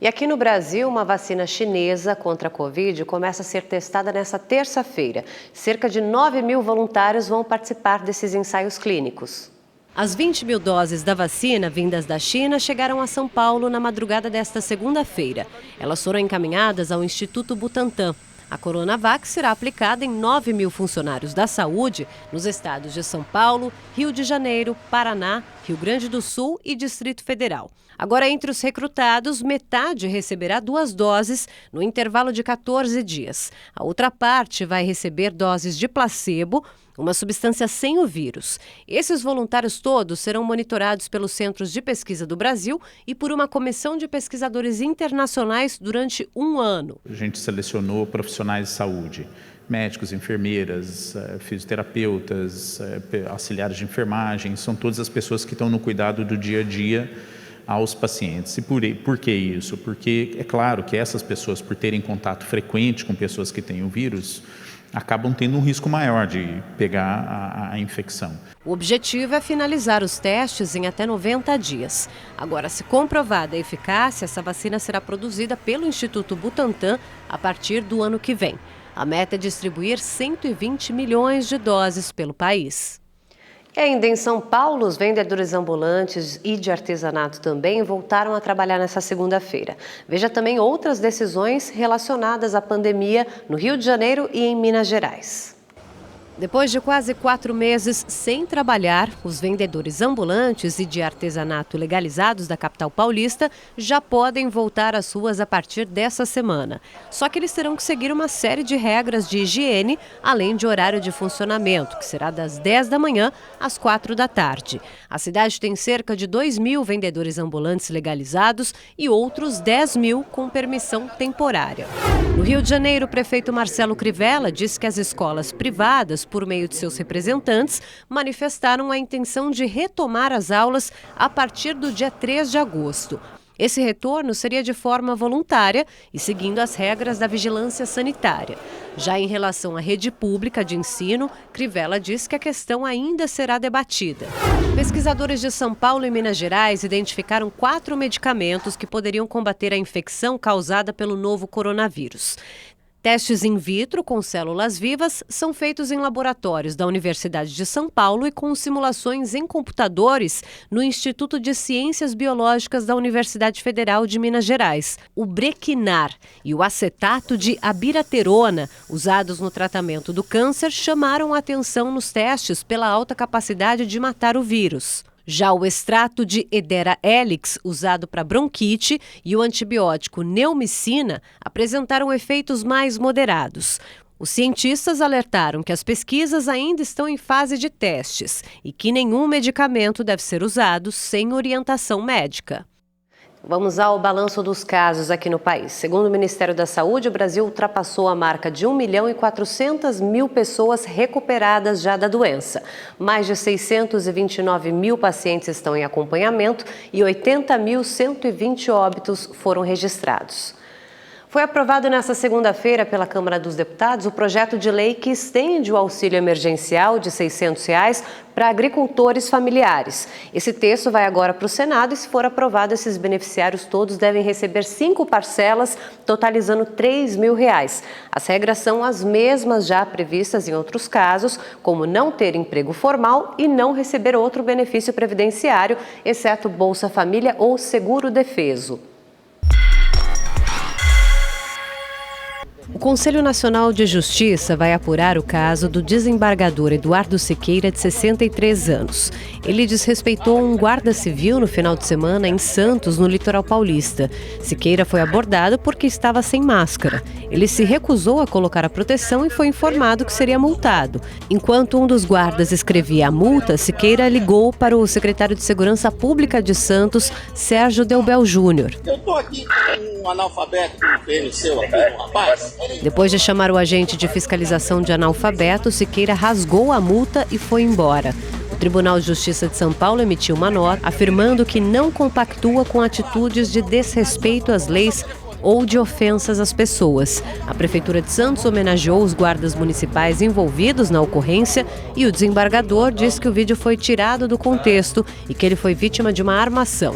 E aqui no Brasil, uma vacina chinesa contra a Covid começa a ser testada nesta terça-feira. Cerca de 9 mil voluntários vão participar desses ensaios clínicos. As 20 mil doses da vacina vindas da China chegaram a São Paulo na madrugada desta segunda-feira. Elas foram encaminhadas ao Instituto Butantan. A Coronavac será aplicada em 9 mil funcionários da saúde nos estados de São Paulo, Rio de Janeiro, Paraná, Rio Grande do Sul e Distrito Federal. Agora, entre os recrutados, metade receberá 2 doses no intervalo de 14 dias. A outra parte vai receber doses de placebo, uma substância sem o vírus. Esses voluntários todos serão monitorados pelos Centros de Pesquisa do Brasil e por uma comissão de pesquisadores internacionais durante 1 ano. A gente selecionou profissionais de saúde, médicos, enfermeiras, fisioterapeutas, auxiliares de enfermagem, são todas as pessoas que estão no cuidado do dia a dia aos pacientes. E por que isso? Porque é claro que essas pessoas, por terem contato frequente com pessoas que têm o vírus, acabam tendo um risco maior de pegar a infecção. O objetivo é finalizar os testes em até 90 dias. Agora, se comprovada a eficácia, essa vacina será produzida pelo Instituto Butantan a partir do ano que vem. A meta é distribuir 120 milhões de doses pelo país. E ainda em São Paulo, os vendedores ambulantes e de artesanato também voltaram a trabalhar nessa segunda-feira. Veja também outras decisões relacionadas à pandemia no Rio de Janeiro e em Minas Gerais. Depois de quase 4 meses sem trabalhar, os vendedores ambulantes e de artesanato legalizados da capital paulista já podem voltar às ruas a partir dessa semana. Só que eles terão que seguir uma série de regras de higiene, além de horário de funcionamento, que será das 10 da manhã às 4 da tarde. A cidade tem cerca de 2 mil vendedores ambulantes legalizados e outros 10 mil com permissão temporária. No Rio de Janeiro, o prefeito Marcelo Crivella disse que as escolas privadas, por meio de seus representantes, manifestaram a intenção de retomar as aulas a partir do dia 3 de agosto. Esse retorno seria de forma voluntária e seguindo as regras da vigilância sanitária. Já em relação à rede pública de ensino, Crivella diz que a questão ainda será debatida. Pesquisadores de São Paulo e Minas Gerais identificaram 4 medicamentos que poderiam combater a infecção causada pelo novo coronavírus. Testes in vitro com células vivas são feitos em laboratórios da Universidade de São Paulo e com simulações em computadores no Instituto de Ciências Biológicas da Universidade Federal de Minas Gerais. O Brequinar e o acetato de abiraterona, usados no tratamento do câncer, chamaram a atenção nos testes pela alta capacidade de matar o vírus. Já o extrato de Hedera helix, usado para bronquite, e o antibiótico neomicina apresentaram efeitos mais moderados. Os cientistas alertaram que as pesquisas ainda estão em fase de testes e que nenhum medicamento deve ser usado sem orientação médica. Vamos ao balanço dos casos aqui no país. Segundo o Ministério da Saúde, o Brasil ultrapassou a marca de 1.400.000 pessoas recuperadas já da doença. Mais de 629 mil pacientes estão em acompanhamento e 80.120 óbitos foram registrados. Foi aprovado nesta segunda-feira pela Câmara dos Deputados o projeto de lei que estende o auxílio emergencial de R$ 600 para agricultores familiares. Esse texto vai agora para o Senado e, se for aprovado, esses beneficiários todos devem receber 5 parcelas, totalizando R$ 3 mil. As regras são as mesmas já previstas em outros casos, como não ter emprego formal e não receber outro benefício previdenciário, exceto Bolsa Família ou Seguro Defeso. O Conselho Nacional de Justiça vai apurar o caso do desembargador Eduardo Siqueira, de 63 anos. Ele desrespeitou um guarda civil no final de semana em Santos, no litoral paulista. Siqueira foi abordado porque estava sem máscara. Ele se recusou a colocar a proteção e foi informado que seria multado. Enquanto um dos guardas escrevia a multa, Siqueira ligou para o secretário de Segurança Pública de Santos, Sérgio Delbel Júnior. Eu estou aqui com um analfabeto que conheceu aqui, um rapaz. Depois de chamar o agente de fiscalização de analfabeto, Siqueira rasgou a multa e foi embora. O Tribunal de Justiça de São Paulo emitiu uma nota afirmando que não compactua com atitudes de desrespeito às leis ou de ofensas às pessoas. A Prefeitura de Santos homenageou os guardas municipais envolvidos na ocorrência e o desembargador diz que o vídeo foi tirado do contexto e que ele foi vítima de uma armação.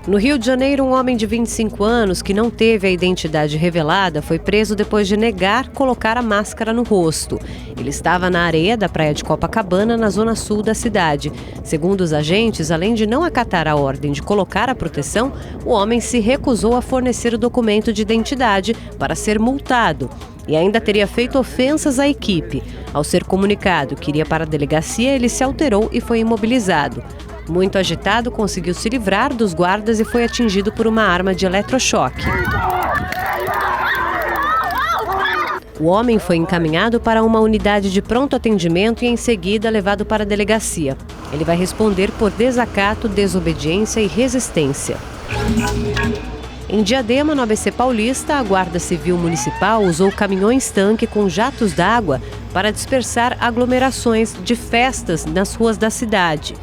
No Rio de Janeiro, um homem de 25 anos que não teve a identidade revelada foi preso depois de negar colocar a máscara no rosto. Ele estava na areia da praia de Copacabana, na zona sul da cidade. Segundo os agentes, além de não acatar a ordem de colocar a proteção, o homem se recusou a fornecer o documento de identidade para ser multado. E ainda teria feito ofensas à equipe. Ao ser comunicado que iria para a delegacia, ele se alterou e foi imobilizado. Muito agitado, conseguiu se livrar dos guardas e foi atingido por uma arma de eletrochoque. O homem foi encaminhado para uma unidade de pronto atendimento e em seguida levado para a delegacia. Ele vai responder por desacato, desobediência e resistência. Em Diadema, no ABC Paulista, a Guarda Civil Municipal usou caminhões-tanque com jatos d'água para dispersar aglomerações de festas nas ruas da cidade.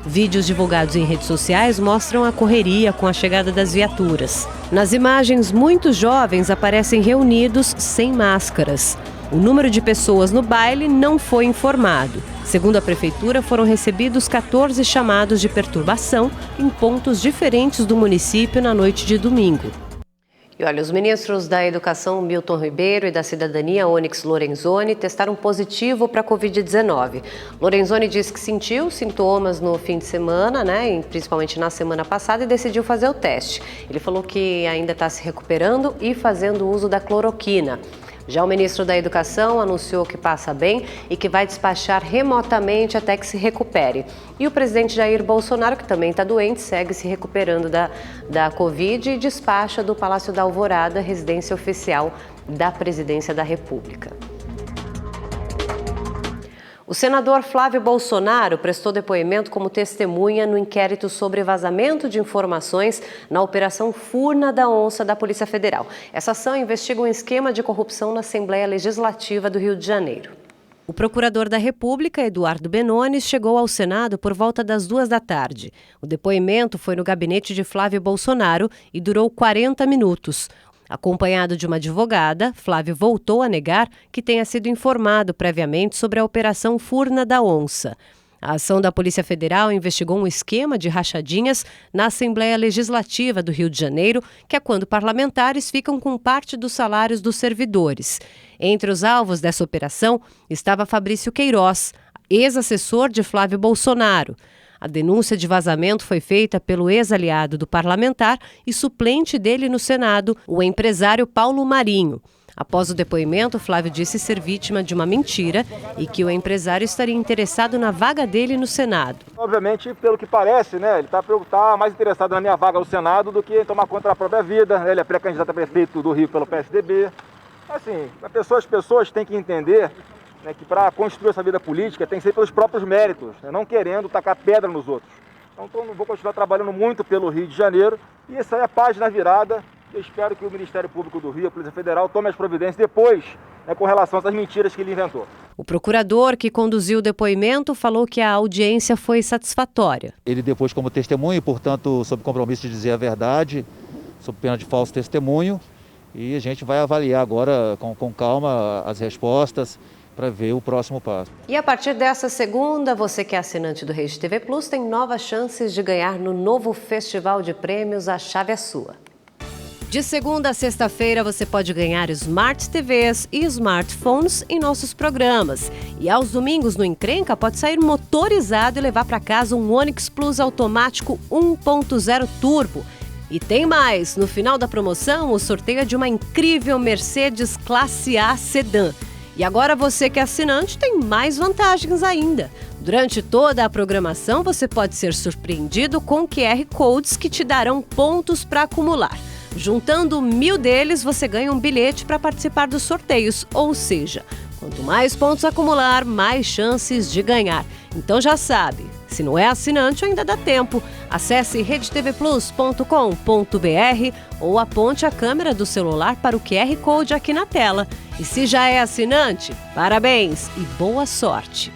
Vídeos divulgados em redes sociais mostram a correria com a chegada das viaturas. Nas imagens, muitos jovens aparecem reunidos sem máscaras. O número de pessoas no baile não foi informado. Segundo a prefeitura, foram recebidos 14 chamados de perturbação em pontos diferentes do município na noite de domingo. E olha, os ministros da Educação, Milton Ribeiro, e da Cidadania, Onyx Lorenzoni, testaram positivo para a Covid-19. Lorenzoni disse que sentiu sintomas no fim de semana, principalmente na semana passada, e decidiu fazer o teste. Ele falou que ainda está se recuperando e fazendo uso da cloroquina. Já o ministro da Educação anunciou que passa bem e que vai despachar remotamente até que se recupere. E o presidente Jair Bolsonaro, que também está doente, segue se recuperando da Covid e despacha do Palácio da Alvorada, residência oficial da Presidência da República. O senador Flávio Bolsonaro prestou depoimento como testemunha no inquérito sobre vazamento de informações na Operação Furna da Onça da Polícia Federal. Essa ação investiga um esquema de corrupção na Assembleia Legislativa do Rio de Janeiro. O procurador da República, Eduardo Benones, chegou ao Senado por volta das 14h. O depoimento foi no gabinete de Flávio Bolsonaro e durou 40 minutos. Acompanhado de uma advogada, Flávio voltou a negar que tenha sido informado previamente sobre a Operação Furna da Onça. A ação da Polícia Federal investigou um esquema de rachadinhas na Assembleia Legislativa do Rio de Janeiro, que é quando parlamentares ficam com parte dos salários dos servidores. Entre os alvos dessa operação estava Fabrício Queiroz, ex-assessor de Flávio Bolsonaro. A denúncia de vazamento foi feita pelo ex-aliado do parlamentar e suplente dele no Senado, o empresário Paulo Marinho. Após o depoimento, Flávio disse ser vítima de uma mentira e que o empresário estaria interessado na vaga dele no Senado. Obviamente, pelo que parece, ele está mais interessado na minha vaga no Senado do que em tomar conta da própria vida. Ele é pré-candidato a prefeito do Rio pelo PSDB. Assim, as pessoas têm que entender que para construir essa vida política tem que ser pelos próprios méritos, não querendo tacar pedra nos outros. Então vou continuar trabalhando muito pelo Rio de Janeiro e essa é a página virada. Eu espero que o Ministério Público do Rio, a Polícia Federal, tome as providências depois com relação a essas mentiras que ele inventou. O procurador que conduziu o depoimento falou que a audiência foi satisfatória. Ele depois como testemunha e, portanto, sob compromisso de dizer a verdade, sob pena de falso testemunho, e a gente vai avaliar agora com calma as respostas para ver o próximo passo. E a partir dessa segunda, você que é assinante do Rede TV Plus tem novas chances de ganhar no novo Festival de Prêmios A Chave é Sua. De segunda a sexta-feira você pode ganhar Smart TVs e smartphones em nossos programas. E aos domingos no Encrenca pode sair motorizado e levar para casa um Onix Plus automático 1.0 turbo. E tem mais, no final da promoção o sorteio é de uma incrível Mercedes Classe A Sedã. E agora você que é assinante tem mais vantagens ainda. Durante toda a programação você pode ser surpreendido com QR Codes que te darão pontos para acumular. Juntando 1.000 deles, você ganha um bilhete para participar dos sorteios. Ou seja, quanto mais pontos acumular, mais chances de ganhar. Então já sabe, se não é assinante ainda dá tempo. Acesse redetvplus.com.br ou aponte a câmera do celular para o QR Code aqui na tela. E se já é assinante, parabéns e boa sorte!